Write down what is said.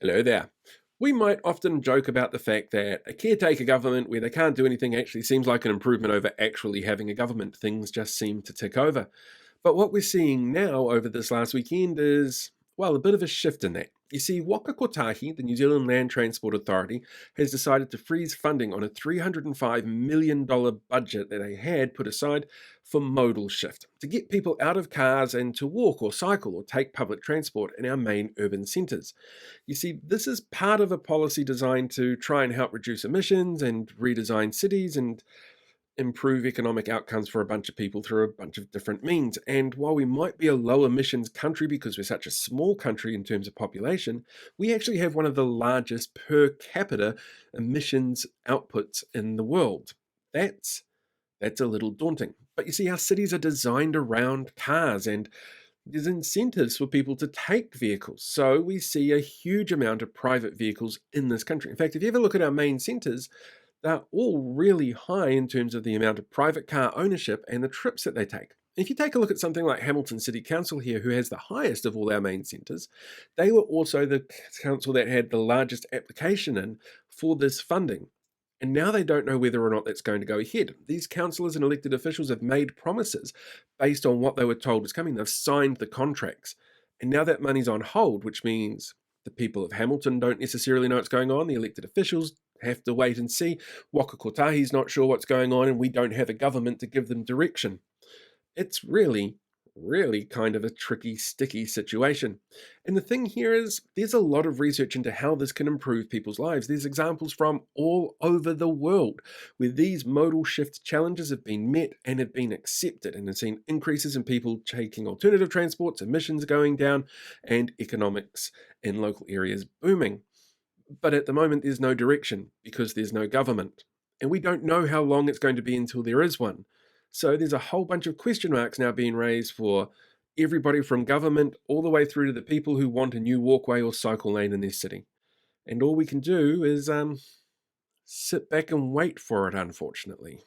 Hello there. We might often joke about the fact that a caretaker government where they can't do anything actually seems like an improvement over actually having a government. Things just seem to tick over. But what we're seeing now over this last weekend is, well, a bit of a shift in that. You see, Waka Kotahi, the New Zealand Land Transport Authority, has decided to freeze funding on a $305 million budget that they had put aside for modal shift, to get people out of cars and to walk or cycle or take public transport in our main urban centres. You see, this is part of a policy designed to try and help reduce emissions and redesign cities and improve economic outcomes for a bunch of people through a bunch of different means. And while we might be a low emissions country because we're such a small country in terms of population, we actually have one of the largest per capita emissions outputs in the world. That's that's a little daunting. But you see, our cities are designed around cars and there's incentives for people to take vehicles. So we see a huge amount of private vehicles in this country. In fact, if you ever look at our main centres, they're all really high in terms of the amount of private car ownership and the trips that they take. If you take a look at something like Hamilton City Council here, who has the highest of all our main centres, they were also the council that had the largest application in for this funding. And now they don't know whether or not that's going to go ahead. These councillors and elected officials have made promises based on what they were told was coming. They've signed the contracts. And now that money's on hold, which means the people of Hamilton don't necessarily know what's going on. The elected officials have to wait and see. Waka Kotahi's not sure what's going on, and we don't have a government to give them direction. It's really kind of a tricky, sticky situation. And the thing here is, there's a lot of research into how this can improve people's lives. There's examples from all over the world where these modal shift challenges have been met and have been accepted and have seen increases in people taking alternative transports, emissions going down, and economics in local areas booming. But at the moment, there's no direction because there's no government. And we don't know how long it's going to be until there is one. So there's a whole bunch of question marks now being raised for everybody from government all the way through to the people who want a new walkway or cycle lane in their city. And all we can do is sit back and wait for it, unfortunately.